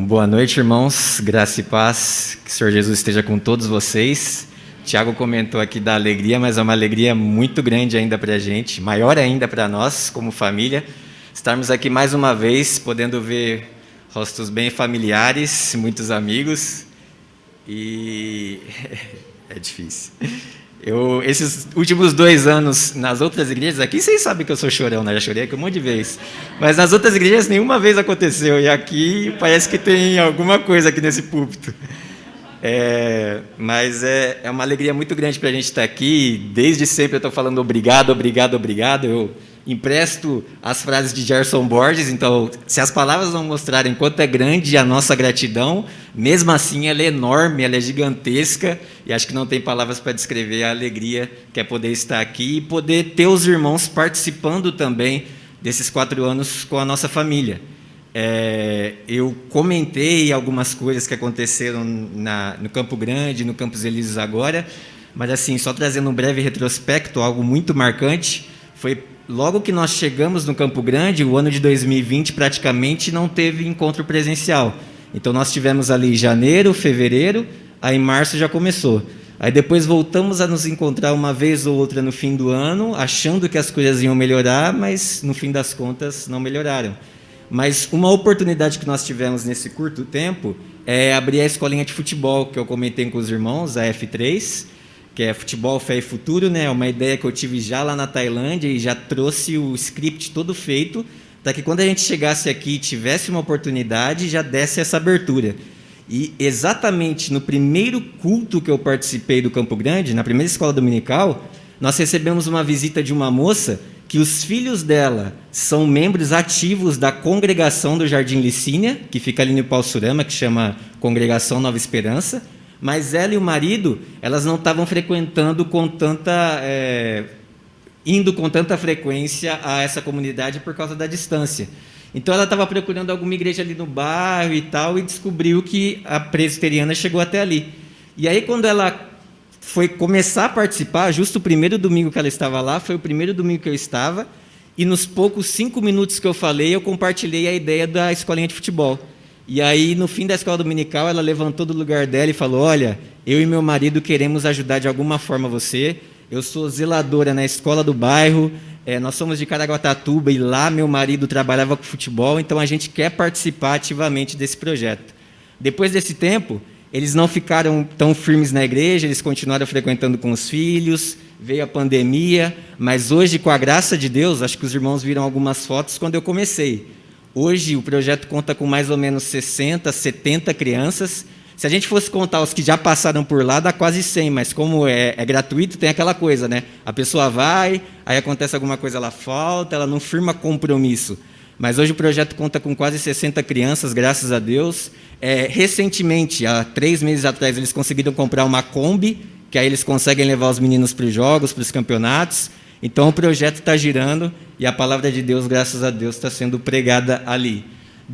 Boa noite, irmãos. Graça e paz. Que o Senhor Jesus esteja com todos vocês. Tiago comentou aqui da alegria, mas é uma alegria muito grande ainda para a gente, maior ainda para nós, como família, estarmos aqui mais uma vez, podendo ver rostos bem familiares, muitos amigos, e é difícil. Esses últimos 2 anos nas outras igrejas, aqui vocês sabem que eu sou chorão, né? Já chorei aqui um monte de vezes. Mas nas outras igrejas nenhuma vez aconteceu. E aqui parece que tem alguma coisa aqui nesse púlpito. Mas é uma alegria muito grande para a gente estar aqui. Desde sempre eu estou falando obrigado, obrigado, obrigado. Eu empresto as frases de Gerson Borges, então, se as palavras não mostrarem quanto é grande a nossa gratidão, mesmo assim ela é enorme, ela é gigantesca, e acho que não tem palavras para descrever a alegria que é poder estar aqui e poder ter os irmãos participando também desses 4 anos com a nossa família. Eu comentei algumas coisas que aconteceram no Campo Grande, no Campos Elíseos agora, mas assim, só trazendo um breve retrospecto, algo muito marcante, foi logo que nós chegamos no Campo Grande, o ano de 2020 praticamente não teve encontro presencial. Então nós tivemos ali janeiro, fevereiro, aí março já começou. Aí depois voltamos a nos encontrar uma vez ou outra no fim do ano, achando que as coisas iam melhorar, mas no fim das contas não melhoraram. Mas uma oportunidade que nós tivemos nesse curto tempo é abrir a escolinha de futebol, que eu comentei com os irmãos, a F3, que é Futebol, Fé e Futuro, né? Uma ideia que eu tive já lá na Tailândia e já trouxe o script todo feito, para que quando a gente chegasse aqui e tivesse uma oportunidade, já desse essa abertura. E exatamente no primeiro culto que eu participei do Campo Grande, na primeira escola dominical, nós recebemos uma visita de uma moça que os filhos dela são membros ativos da congregação do Jardim Licínia, que fica ali no Paussurama, que chama Congregação Nova Esperança, mas ela e o marido, elas não estavam frequentando indo com tanta frequência a essa comunidade por causa da distância. Então ela estava procurando alguma igreja ali no bairro e tal, e descobriu que a presbiteriana chegou até ali. E aí quando ela foi começar a participar, justo o primeiro domingo que ela estava lá, foi o primeiro domingo que eu estava, e nos poucos 5 minutos que eu falei, eu compartilhei a ideia da escolinha de futebol. E aí, no fim da escola dominical, ela levantou do lugar dela e falou: olha, eu e meu marido queremos ajudar de alguma forma você, eu sou zeladora na escola do bairro, nós somos de Caraguatatuba e lá meu marido trabalhava com futebol, então a gente quer participar ativamente desse projeto. Depois desse tempo, eles não ficaram tão firmes na igreja, eles continuaram frequentando com os filhos, veio a pandemia, mas hoje, com a graça de Deus, acho que os irmãos viram algumas fotos quando eu comecei. Hoje o projeto conta com mais ou menos 60, 70 crianças. Se a gente fosse contar os que já passaram por lá, dá quase 100, mas como é gratuito, tem aquela coisa, né? A pessoa vai, aí acontece alguma coisa, ela falta, ela não firma compromisso. Mas hoje o projeto conta com quase 60 crianças, graças a Deus. Recentemente, há 3 meses atrás, eles conseguiram comprar uma Kombi, que aí eles conseguem levar os meninos para os jogos, para os campeonatos. Então o projeto está girando e a palavra de Deus, graças a Deus, está sendo pregada ali.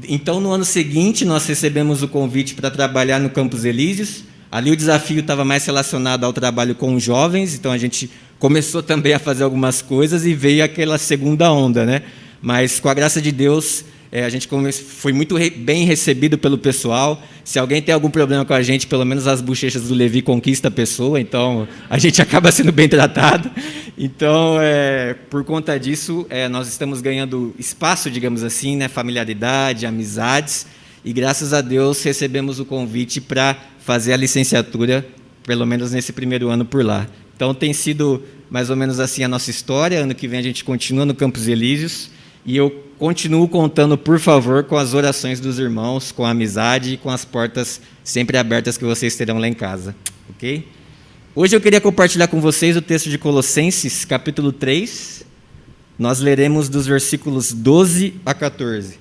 Então no ano seguinte nós recebemos o convite para trabalhar no Campos Elíseos. Ali o desafio estava mais relacionado ao trabalho com os jovens, então a gente começou também a fazer algumas coisas e veio aquela segunda onda, né? Mas com a graça de Deus, a gente foi muito bem recebido pelo pessoal. Se alguém tem algum problema com a gente, pelo menos as bochechas do Levi conquista a pessoa, então a gente acaba sendo bem tratado. Então, por conta disso, nós estamos ganhando espaço, digamos assim, né, familiaridade, amizades, e graças a Deus recebemos o convite para fazer a licenciatura, pelo menos nesse primeiro ano por lá. Então tem sido mais ou menos assim a nossa história. Ano que vem a gente continua no Campos Elíseos, e eu continuo contando, por favor, com as orações dos irmãos, com a amizade e com as portas sempre abertas que vocês terão lá em casa, ok? Hoje eu queria compartilhar com vocês o texto de Colossenses, capítulo 3. Nós leremos dos versículos 12 a 14.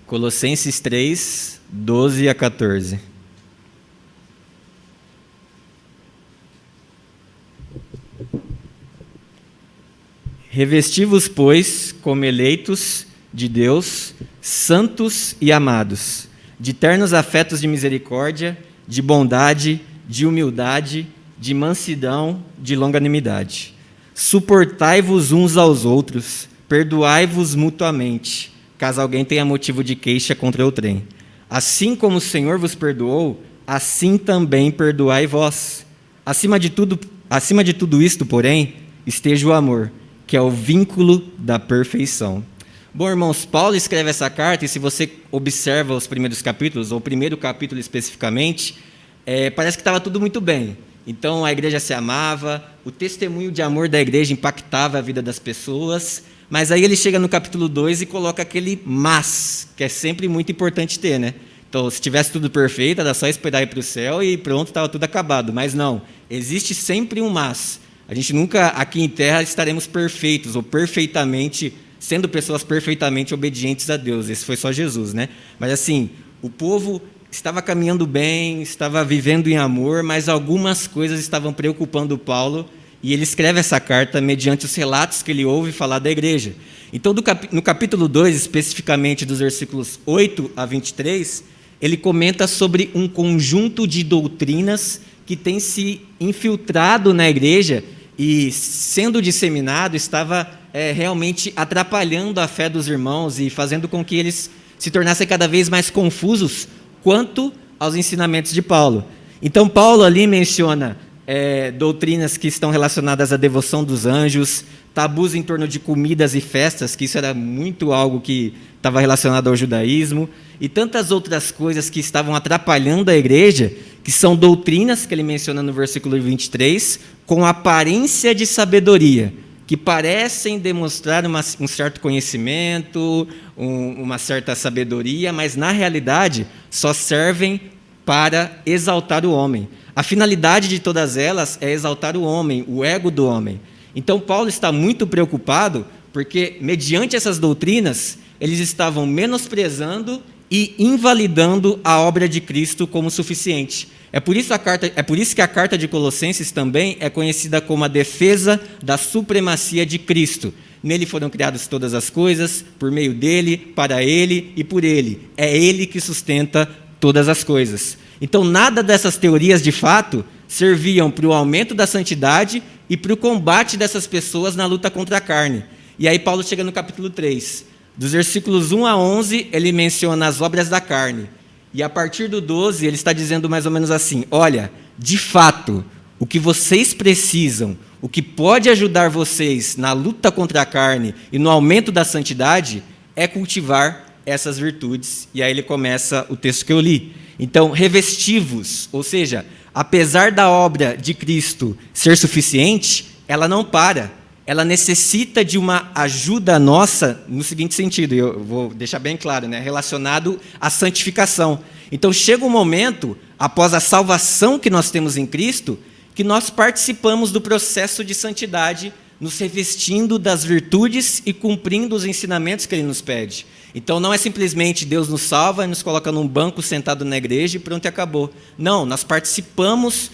Colossenses 3, 12 a 14. Revesti-vos, pois, como eleitos de Deus, santos e amados, de ternos afetos de misericórdia, de bondade, de humildade, de mansidão, de longanimidade. Suportai-vos uns aos outros, perdoai-vos mutuamente, caso alguém tenha motivo de queixa contra outrem. Assim como o Senhor vos perdoou, assim também perdoai vós. Acima de tudo isto, porém, esteja o amor, que é o vínculo da perfeição. Bom, irmãos, Paulo escreve essa carta, e se você observa os primeiros capítulos, ou o primeiro capítulo especificamente, parece que estava tudo muito bem. Então, a igreja se amava, o testemunho de amor da igreja impactava a vida das pessoas, mas aí ele chega no capítulo 2 e coloca aquele mas, que é sempre muito importante ter, né? Então, se tivesse tudo perfeito, era só esperar ir para o céu e pronto, estava tudo acabado. Mas não, existe sempre um mas. A gente nunca, aqui em terra, estaremos perfeitos ou perfeitamente, sendo pessoas perfeitamente obedientes a Deus. Esse foi só Jesus, né? Mas assim, o povo estava caminhando bem, estava vivendo em amor, mas algumas coisas estavam preocupando Paulo, e ele escreve essa carta mediante os relatos que ele ouve falar da igreja. Então, no capítulo 2, especificamente dos versículos 8 a 23, ele comenta sobre um conjunto de doutrinas que tem se infiltrado na igreja e, sendo disseminado, estava realmente atrapalhando a fé dos irmãos e fazendo com que eles se tornassem cada vez mais confusos quanto aos ensinamentos de Paulo. Então, Paulo ali menciona doutrinas que estão relacionadas à devoção dos anjos, tabus em torno de comidas e festas, que isso era muito algo que estava relacionado ao judaísmo, e tantas outras coisas que estavam atrapalhando a igreja, que são doutrinas que ele menciona no versículo 23, com aparência de sabedoria, que parecem demonstrar um certo conhecimento, uma certa sabedoria, mas na realidade só servem para exaltar o homem. A finalidade de todas elas é exaltar o homem, o ego do homem. Então Paulo está muito preocupado porque, mediante essas doutrinas, eles estavam menosprezando e invalidando a obra de Cristo como suficiente. É por isso que a carta de Colossenses também é conhecida como a defesa da supremacia de Cristo. Nele foram criadas todas as coisas, por meio dele, para ele e por ele. É ele que sustenta todas as coisas. Então, nada dessas teorias, de fato, serviam para o aumento da santidade e para o combate dessas pessoas na luta contra a carne. E aí Paulo chega no capítulo 3. Dos versículos 1 a 11, ele menciona as obras da carne. E a partir do 12, ele está dizendo mais ou menos assim: olha, de fato, o que vocês precisam, o que pode ajudar vocês na luta contra a carne e no aumento da santidade, é cultivar essas virtudes. E aí ele começa o texto que eu li. Então, revesti-vos, ou seja, apesar da obra de Cristo ser suficiente, ela não para. Ela necessita de uma ajuda nossa no seguinte sentido, e eu vou deixar bem claro, né, relacionado à santificação. Então, chega um momento, após a salvação que nós temos em Cristo, que nós participamos do processo de santidade, nos revestindo das virtudes e cumprindo os ensinamentos que Ele nos pede. Então, não é simplesmente Deus nos salva e nos coloca num banco sentado na igreja e pronto, e acabou. Não, nós participamos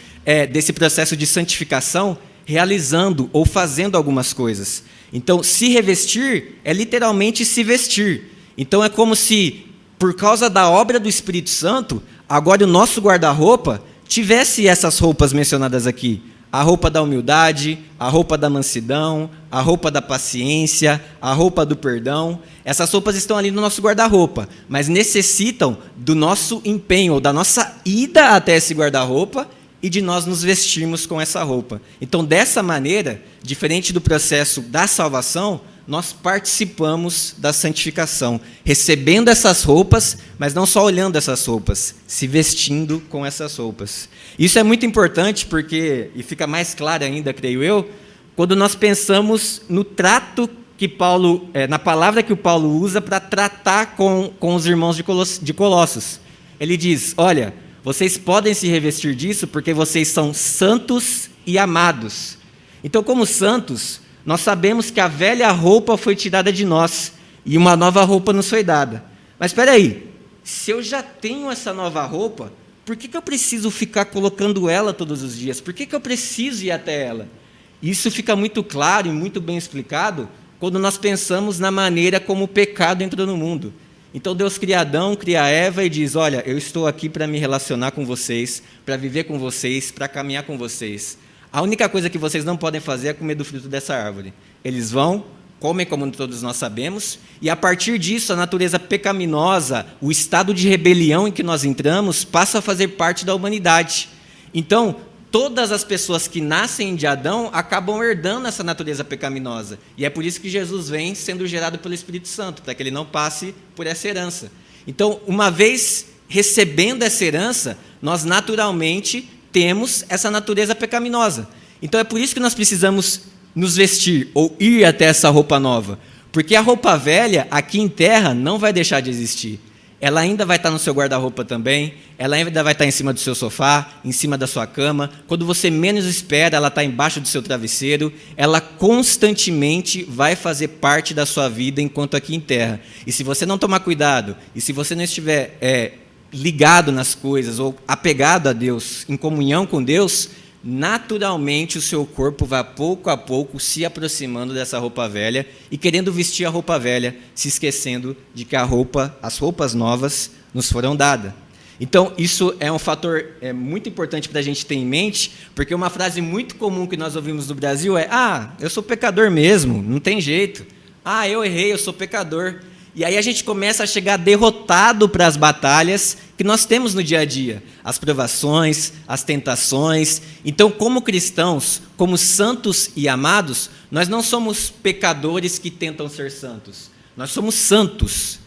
desse processo de santificação realizando ou fazendo algumas coisas. Então, se revestir é literalmente se vestir. Então, é como se, por causa da obra do Espírito Santo, agora o nosso guarda-roupa tivesse essas roupas mencionadas aqui. A roupa da humildade, a roupa da mansidão, a roupa da paciência, a roupa do perdão. Essas roupas estão ali no nosso guarda-roupa, mas necessitam do nosso empenho, ou da nossa ida até esse guarda-roupa e de nós nos vestirmos com essa roupa. Então, dessa maneira, diferente do processo da salvação, nós participamos da santificação, recebendo essas roupas, mas não só olhando essas roupas, se vestindo com essas roupas. Isso é muito importante porque, e fica mais claro ainda, creio eu, quando nós pensamos no trato que Paulo, na palavra que o Paulo usa para tratar com os irmãos de Colossos. Ele diz: olha, vocês podem se revestir disso porque vocês são santos e amados. Então, como santos, nós sabemos que a velha roupa foi tirada de nós e uma nova roupa nos foi dada. Mas espera aí, se eu já tenho essa nova roupa, por que eu preciso ficar colocando ela todos os dias? Por que eu preciso ir até ela? Isso fica muito claro e muito bem explicado quando nós pensamos na maneira como o pecado entrou no mundo. Então Deus cria Adão, cria Eva e diz: olha, eu estou aqui para me relacionar com vocês, para viver com vocês, para caminhar com vocês. a única coisa que vocês não podem fazer é comer do fruto dessa árvore. Eles vão, comem, como todos nós sabemos, e a partir disso, a natureza pecaminosa, o estado de rebelião em que nós entramos, passa a fazer parte da humanidade. Então, todas as pessoas que nascem de Adão acabam herdando essa natureza pecaminosa. E é por isso que Jesus vem sendo gerado pelo Espírito Santo, para que ele não passe por essa herança. Então, uma vez recebendo essa herança, nós naturalmente temos essa natureza pecaminosa. Então, é por isso que nós precisamos nos vestir ou ir até essa roupa nova. Porque a roupa velha, aqui em terra, não vai deixar de existir. Ela ainda vai estar no seu guarda-roupa também, ela ainda vai estar em cima do seu sofá, em cima da sua cama. Quando você menos espera, ela está embaixo do seu travesseiro. Ela constantemente vai fazer parte da sua vida enquanto aqui em terra. E se você não tomar cuidado, e se você não estiver ligado nas coisas, ou apegado a Deus, em comunhão com Deus, naturalmente o seu corpo vai pouco a pouco se aproximando dessa roupa velha e querendo vestir a roupa velha, se esquecendo de que as roupas novas nos foram dadas. Então, isso é um fator muito importante para a gente ter em mente, porque uma frase muito comum que nós ouvimos no Brasil é: eu sou pecador mesmo, não tem jeito. Eu errei, eu sou pecador. E aí a gente começa a chegar derrotado para as batalhas que nós temos no dia a dia, as provações, as tentações. Então, como cristãos, como santos e amados, nós não somos pecadores que tentam ser santos. Nós somos santos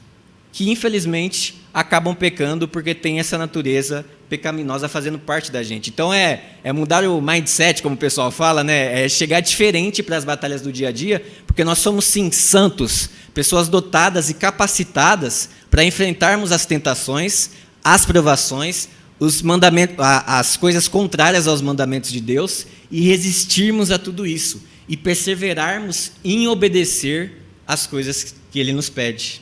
que, infelizmente, acabam pecando porque tem essa natureza pecaminosa fazendo parte da gente. Então, é mudar o mindset, como o pessoal fala, né? É chegar diferente para as batalhas do dia a dia, porque nós somos, sim, santos, pessoas dotadas e capacitadas para enfrentarmos as tentações, as provações, os mandamentos, as coisas contrárias aos mandamentos de Deus, e resistirmos a tudo isso, e perseverarmos em obedecer às coisas que Ele nos pede.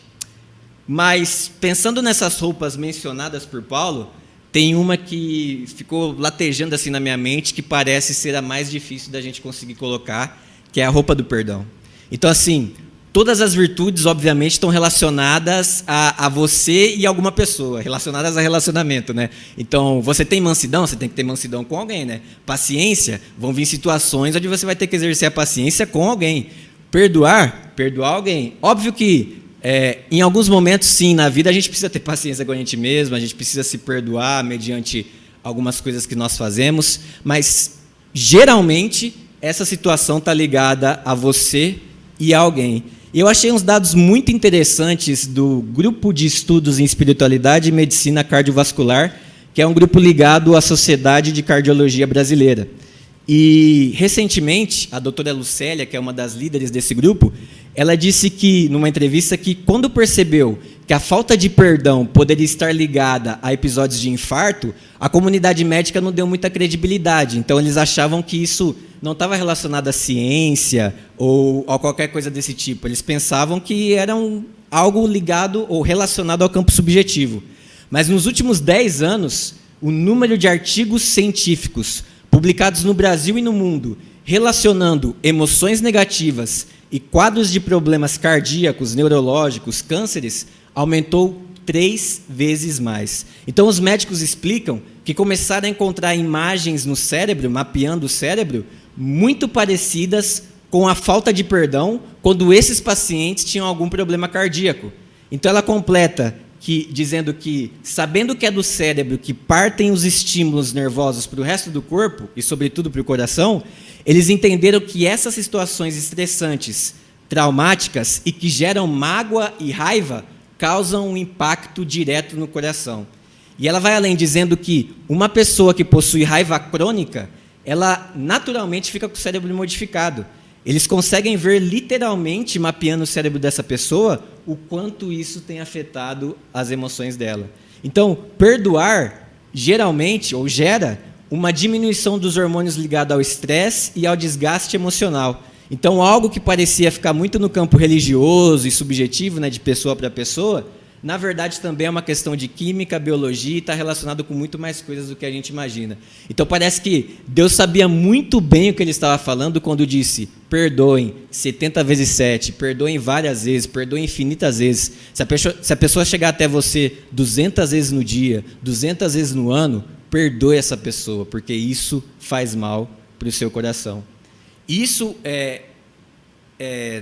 Mas, pensando nessas roupas mencionadas por Paulo, tem uma que ficou latejando assim na minha mente, que parece ser a mais difícil da gente conseguir colocar, que é a roupa do perdão. Então, assim, todas as virtudes, obviamente, estão relacionadas a você e alguma pessoa, relacionadas a relacionamento, né? Então, você tem mansidão, você tem que ter mansidão com alguém, né? Paciência, vão vir situações onde você vai ter que exercer a paciência com alguém. Perdoar alguém. Óbvio que em alguns momentos, sim, na vida a gente precisa ter paciência com a gente mesmo, a gente precisa se perdoar mediante algumas coisas que nós fazemos, mas, geralmente, essa situação está ligada a você e a alguém. Eu achei uns dados muito interessantes do Grupo de Estudos em Espiritualidade e Medicina Cardiovascular, que é um grupo ligado à Sociedade de Cardiologia Brasileira. E, recentemente, a doutora Lucélia, que é uma das líderes desse grupo, ela disse que, numa entrevista, que quando percebeu que a falta de perdão poderia estar ligada a episódios de infarto, a comunidade médica não deu muita credibilidade. Então, eles achavam que isso não estava relacionado à ciência ou a qualquer coisa desse tipo. Eles pensavam que era algo ligado ou relacionado ao campo subjetivo. Mas, nos últimos 10 anos, o número de artigos científicos publicados no Brasil e no mundo relacionando emoções negativas e quadros de problemas cardíacos, neurológicos, cânceres, aumentou 3 vezes mais. Então, os médicos explicam que começaram a encontrar imagens no cérebro, mapeando o cérebro, muito parecidas com a falta de perdão quando esses pacientes tinham algum problema cardíaco. Então, ela completa dizendo que, sabendo que é do cérebro que partem os estímulos nervosos para o resto do corpo, e sobretudo para o coração, eles entenderam que essas situações estressantes, traumáticas e que geram mágoa e raiva, causam um impacto direto no coração. E ela vai além, dizendo que uma pessoa que possui raiva crônica, ela naturalmente fica com o cérebro modificado. Eles conseguem ver literalmente, mapeando o cérebro dessa pessoa, o quanto isso tem afetado as emoções dela. Então, perdoar, geralmente, ou gera uma diminuição dos hormônios ligados ao estresse e ao desgaste emocional. Então, algo que parecia ficar muito no campo religioso e subjetivo, né, de pessoa para pessoa, na verdade também é uma questão de química, biologia e está relacionado com muito mais coisas do que a gente imagina. Então, parece que Deus sabia muito bem o que Ele estava falando quando disse: perdoem 70 vezes 7, perdoem várias vezes, perdoem infinitas vezes. Se a pessoa chegar até você 200 vezes no dia, 200 vezes no ano, perdoe essa pessoa, porque isso faz mal para o seu coração. Isso é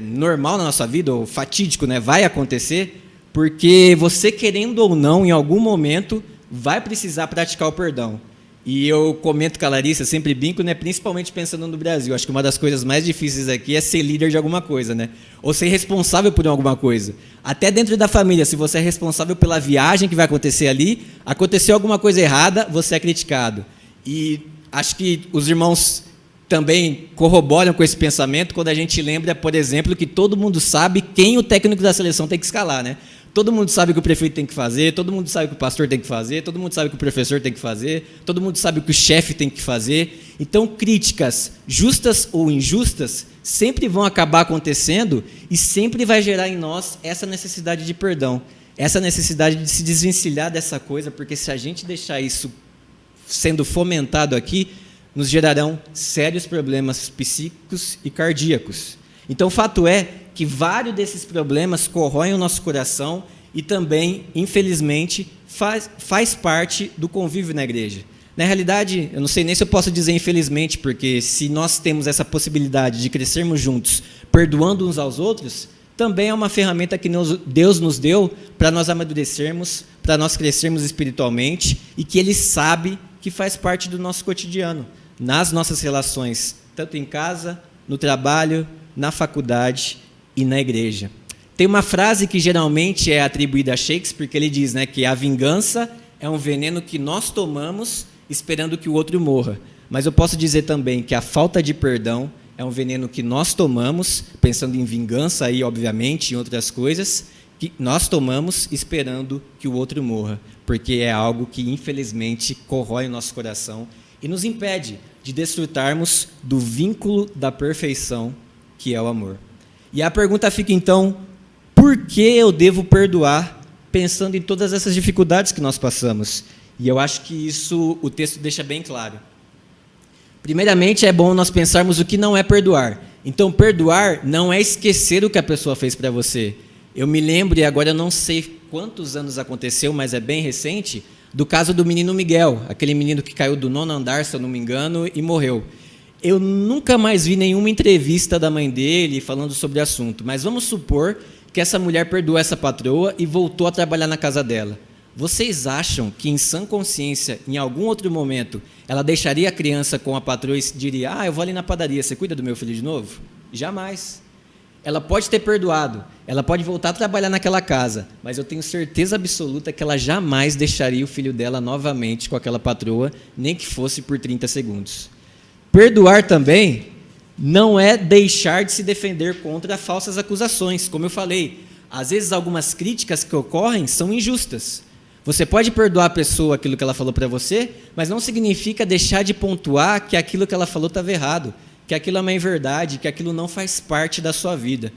normal na nossa vida, ou fatídico, né? Vai acontecer, porque você, querendo ou não, em algum momento, vai precisar praticar o perdão. E eu comento com a Larissa, sempre brinco, né? Principalmente pensando no Brasil. Acho que uma das coisas mais difíceis aqui é ser líder de alguma coisa, né? Ou ser responsável por alguma coisa. Até dentro da família, se você é responsável pela viagem que vai acontecer ali, aconteceu alguma coisa errada, você é criticado. E acho que os irmãos também corroboram com esse pensamento quando a gente lembra, por exemplo, que todo mundo sabe quem o técnico da seleção tem que escalar, né? Todo mundo sabe o que o prefeito tem que fazer, todo mundo sabe o que o pastor tem que fazer, todo mundo sabe o que o professor tem que fazer, todo mundo sabe o que o chefe tem que fazer. Então, críticas, justas ou injustas, sempre vão acabar acontecendo e sempre vai gerar em nós essa necessidade de perdão, essa necessidade de se desvencilhar dessa coisa, porque se a gente deixar isso sendo fomentado aqui, nos gerarão sérios problemas psíquicos e cardíacos. Então, o fato é que vários desses problemas corroem o nosso coração e também, infelizmente, faz parte do convívio na igreja. Na realidade, eu não sei nem se eu posso dizer infelizmente, porque se nós temos essa possibilidade de crescermos juntos, perdoando uns aos outros, também é uma ferramenta que Deus nos deu para nós amadurecermos, para nós crescermos espiritualmente e que Ele sabe que faz parte do nosso cotidiano, nas nossas relações, tanto em casa, no trabalho, na faculdade e na igreja. Tem uma frase que geralmente é atribuída a Shakespeare, que ele diz, né, que a vingança é um veneno que nós tomamos esperando que o outro morra. Mas eu posso dizer também que a falta de perdão é um veneno que nós tomamos, pensando em vingança aí, obviamente, em outras coisas, que nós tomamos esperando que o outro morra, porque é algo que, infelizmente, corrói o nosso coração e nos impede de desfrutarmos do vínculo da perfeição, que é o amor. E a pergunta fica, então, por que eu devo perdoar, pensando em todas essas dificuldades que nós passamos? E eu acho que isso o texto deixa bem claro. Primeiramente, é bom nós pensarmos o que não é perdoar. Então, perdoar não é esquecer o que a pessoa fez para você. Eu me lembro, e agora eu não sei quantos anos aconteceu, mas é bem recente, do caso do menino Miguel, aquele menino que caiu do 9º andar, se eu não me engano, e morreu. Eu nunca mais vi nenhuma entrevista da mãe dele falando sobre o assunto, mas vamos supor que essa mulher perdoou essa patroa e voltou a trabalhar na casa dela. Vocês acham que, em sã consciência, em algum outro momento, ela deixaria a criança com a patroa e diria: eu vou ali na padaria, você cuida do meu filho de novo? Jamais. Ela pode ter perdoado, ela pode voltar a trabalhar naquela casa, mas eu tenho certeza absoluta que ela jamais deixaria o filho dela novamente com aquela patroa, nem que fosse por 30 segundos. Perdoar também não é deixar de se defender contra falsas acusações. Como eu falei, às vezes algumas críticas que ocorrem são injustas. Você pode perdoar a pessoa aquilo que ela falou para você, mas não significa deixar de pontuar que aquilo que ela falou estava errado, que aquilo é uma inverdade, que aquilo não faz parte da sua vida.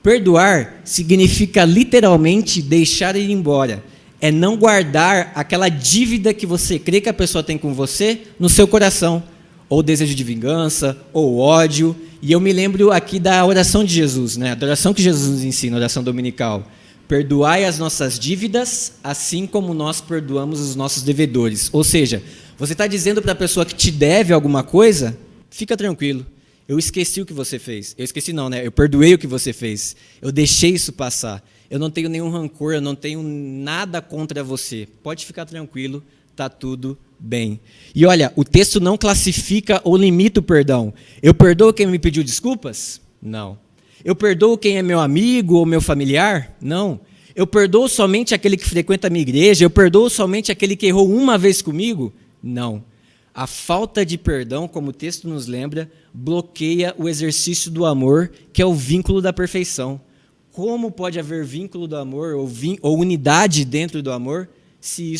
Perdoar significa literalmente deixar ir embora. É não guardar aquela dívida que você crê que a pessoa tem com você no seu coração, ou desejo de vingança, ou ódio. E eu me lembro aqui da oração de Jesus, né? A oração que Jesus nos ensina, a oração dominical. Perdoai as nossas dívidas, assim como nós perdoamos os nossos devedores. Ou seja, você está dizendo para a pessoa que te deve alguma coisa, fica tranquilo. Eu esqueci o que você fez. Eu esqueci não, né? Eu perdoei o que você fez. Eu deixei isso passar. Eu não tenho nenhum rancor, eu não tenho nada contra você. Pode ficar tranquilo, está tudo bem. E olha, o texto não classifica ou limita o perdão. Eu perdoo quem me pediu desculpas? Não. Eu perdoo quem é meu amigo ou meu familiar? Não. Eu perdoo somente aquele que frequenta a minha igreja? Eu perdoo somente aquele que errou uma vez comigo? Não. A falta de perdão, como o texto nos lembra, bloqueia o exercício do amor, que é o vínculo da perfeição. Como pode haver vínculo do amor ou unidade dentro do amor se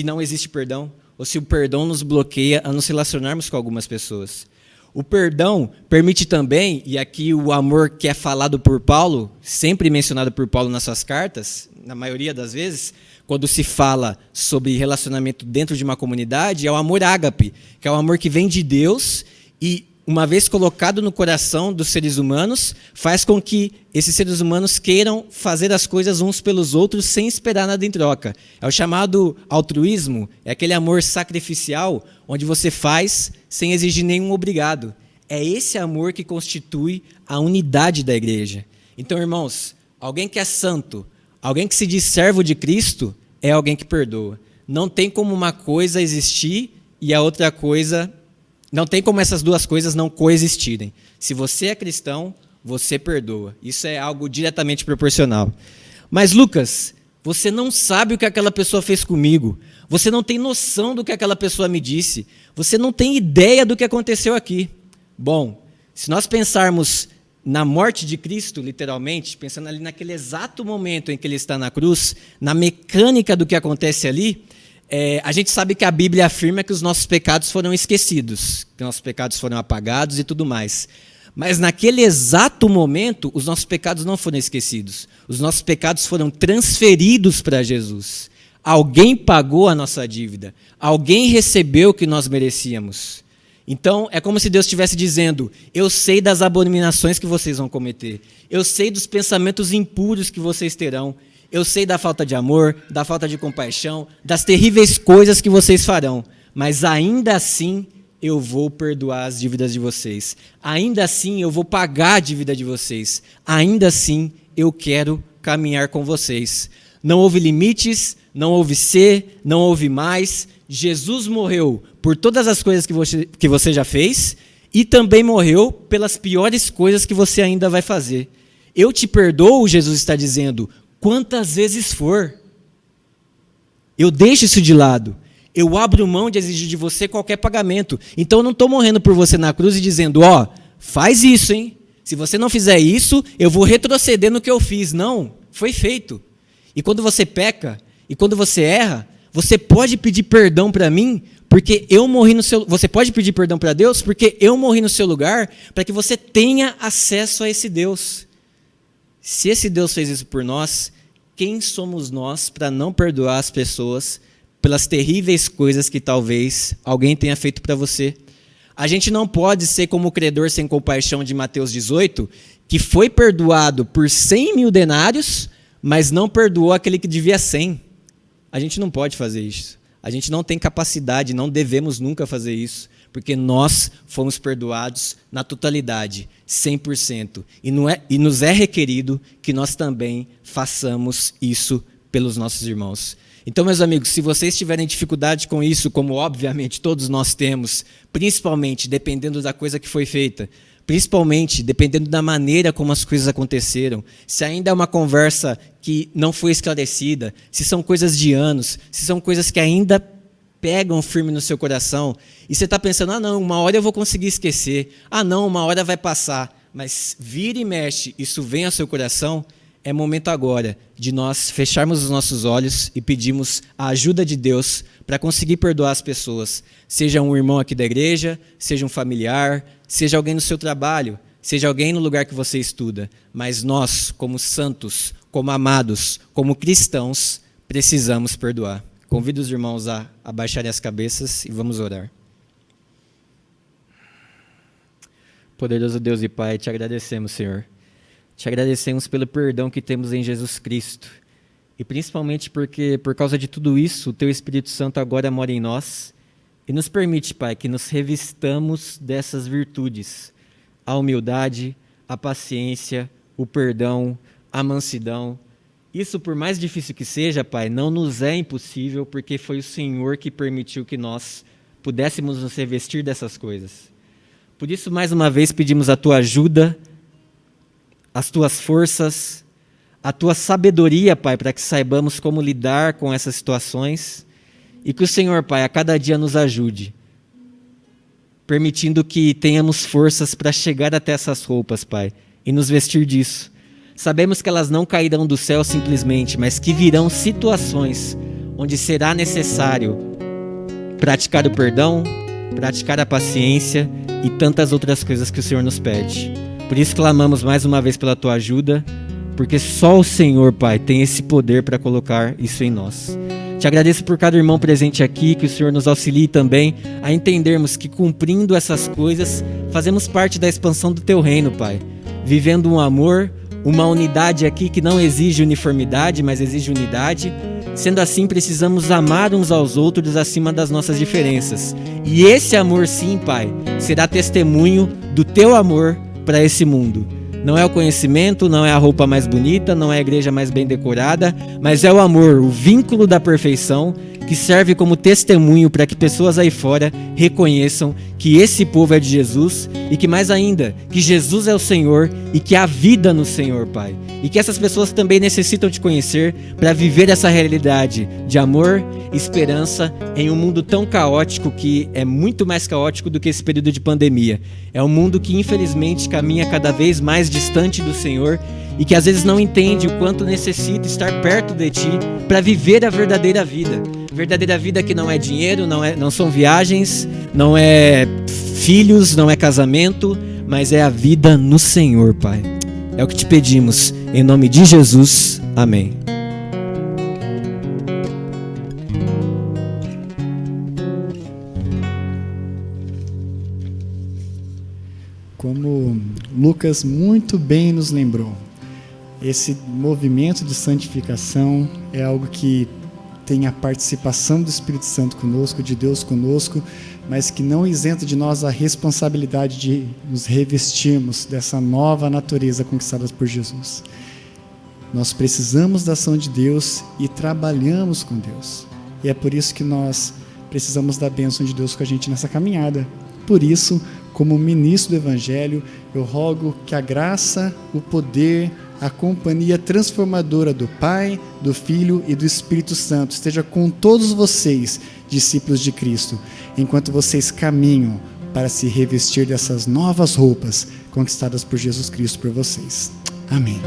não existe perdão? Ou se o perdão nos bloqueia a nos relacionarmos com algumas pessoas? O perdão permite também, e aqui o amor que é falado por Paulo, sempre mencionado por Paulo nas suas cartas, na maioria das vezes, quando se fala sobre relacionamento dentro de uma comunidade, é o amor ágape, que é o amor que vem de Deus, e uma vez colocado no coração dos seres humanos, faz com que esses seres humanos queiram fazer as coisas uns pelos outros sem esperar nada em troca. É o chamado altruísmo, é aquele amor sacrificial, onde você faz sem exigir nenhum obrigado. É esse amor que constitui a unidade da igreja. Então, irmãos, alguém que é santo, alguém que se diz servo de Cristo, é alguém que perdoa. Não tem como uma coisa existir e a outra coisa... Não tem como essas duas coisas não coexistirem. Se você é cristão, você perdoa. Isso é algo diretamente proporcional. Mas, Lucas, você não sabe o que aquela pessoa fez comigo. Você não tem noção do que aquela pessoa me disse. Você não tem ideia do que aconteceu aqui. Bom, se nós pensarmos na morte de Cristo, literalmente, pensando ali naquele exato momento em que ele está na cruz, na mecânica do que acontece ali, a gente sabe que a Bíblia afirma que os nossos pecados foram esquecidos, que nossos pecados foram apagados e tudo mais. Mas naquele exato momento, os nossos pecados não foram esquecidos. Os nossos pecados foram transferidos para Jesus. Alguém pagou a nossa dívida. Alguém recebeu o que nós merecíamos. Então, é como se Deus estivesse dizendo, eu sei das abominações que vocês vão cometer. Eu sei dos pensamentos impuros que vocês terão. Eu sei da falta de amor, da falta de compaixão, das terríveis coisas que vocês farão. Mas ainda assim, eu vou perdoar as dívidas de vocês. Ainda assim, eu vou pagar a dívida de vocês. Ainda assim, eu quero caminhar com vocês. Não houve limites, não houve ser, não houve mais. Jesus morreu por todas as coisas que você já fez e também morreu pelas piores coisas que você ainda vai fazer. Eu te perdoo, Jesus está dizendo, quantas vezes for. Eu deixo isso de lado. Eu abro mão de exigir de você qualquer pagamento. Então eu não estou morrendo por você na cruz e dizendo, faz isso, hein? Se você não fizer isso, eu vou retroceder no que eu fiz. Não, foi feito. E quando você peca, e quando você erra, você pode pedir perdão para mim, porque eu morri no seu... Você pode pedir perdão para Deus, porque eu morri no seu lugar, para que você tenha acesso a esse Deus. Se esse Deus fez isso por nós, quem somos nós para não perdoar as pessoas pelas terríveis coisas que talvez alguém tenha feito para você? A gente não pode ser como o credor sem compaixão de Mateus 18, que foi perdoado por 100 mil denários, mas não perdoou aquele que devia 100. A gente não pode fazer isso. A gente não tem capacidade, não devemos nunca fazer isso, porque nós fomos perdoados na totalidade, 100%. E nos é requerido que nós também façamos isso pelos nossos irmãos. Então, meus amigos, se vocês tiverem dificuldade com isso, como obviamente todos nós temos, principalmente dependendo da coisa que foi feita, principalmente dependendo da maneira como as coisas aconteceram, se ainda é uma conversa que não foi esclarecida, se são coisas de anos, se são coisas que ainda pegam firme no seu coração, e você está pensando, não, uma hora eu vou conseguir esquecer, não, uma hora vai passar, mas vira e mexe, isso vem ao seu coração, é momento agora de nós fecharmos os nossos olhos e pedirmos a ajuda de Deus para conseguir perdoar as pessoas, seja um irmão aqui da igreja, seja um familiar, seja alguém no seu trabalho, seja alguém no lugar que você estuda, mas nós, como santos, como amados, como cristãos, precisamos perdoar. Convido os irmãos a abaixarem as cabeças e vamos orar. Poderoso Deus e Pai, te agradecemos, Senhor. Te agradecemos pelo perdão que temos em Jesus Cristo. E principalmente porque, por causa de tudo isso, o Teu Espírito Santo agora mora em nós e nos permite, Pai, que nos revistamos dessas virtudes. A humildade, a paciência, o perdão, a mansidão. Isso, por mais difícil que seja, Pai, não nos é impossível, porque foi o Senhor que permitiu que nós pudéssemos nos revestir dessas coisas. Por isso, mais uma vez, pedimos a Tua ajuda, as Tuas forças, a Tua sabedoria, Pai, para que saibamos como lidar com essas situações e que o Senhor, Pai, a cada dia nos ajude, permitindo que tenhamos forças para chegar até essas roupas, Pai, e nos vestir disso. Sabemos que elas não cairão do céu simplesmente, mas que virão situações onde será necessário praticar o perdão, praticar a paciência e tantas outras coisas que o Senhor nos pede. Por isso clamamos mais uma vez pela Tua ajuda, porque só o Senhor, Pai, tem esse poder para colocar isso em nós. Te agradeço por cada irmão presente aqui, que o Senhor nos auxilie também a entendermos que cumprindo essas coisas fazemos parte da expansão do Teu reino, Pai. Vivendo um amor, uma unidade aqui que não exige uniformidade, mas exige unidade. Sendo assim, precisamos amar uns aos outros acima das nossas diferenças. E esse amor, sim, Pai, será testemunho do Teu amor para esse mundo. Não é o conhecimento, não é a roupa mais bonita, não é a igreja mais bem decorada, mas é o amor, o vínculo da perfeição, que serve como testemunho para que pessoas aí fora reconheçam que esse povo é de Jesus e que, mais ainda, que Jesus é o Senhor e que há vida no Senhor, Pai. E que essas pessoas também necessitam te conhecer para viver essa realidade de amor e esperança em um mundo tão caótico, que é muito mais caótico do que esse período de pandemia. É um mundo que, infelizmente, caminha cada vez mais distante do Senhor e que às vezes não entende o quanto necessita estar perto de Ti para viver a verdadeira vida. Verdadeira vida que não é dinheiro, não são viagens, não é filhos, não é casamento, mas é a vida no Senhor, Pai. É o que te pedimos, em nome de Jesus. Amém. Como Lucas muito bem nos lembrou, esse movimento de santificação é algo que tem a participação do Espírito Santo conosco, de Deus conosco, mas que não isenta de nós a responsabilidade de nos revestirmos dessa nova natureza conquistada por Jesus. Nós precisamos da ação de Deus e trabalhamos com Deus. E é por isso que nós precisamos da bênção de Deus com a gente nessa caminhada. Por isso, como ministro do Evangelho, eu rogo que a graça, o poder, a companhia transformadora do Pai, do Filho e do Espírito Santo esteja com todos vocês, discípulos de Cristo, enquanto vocês caminham para se revestir dessas novas roupas conquistadas por Jesus Cristo por vocês. Amém.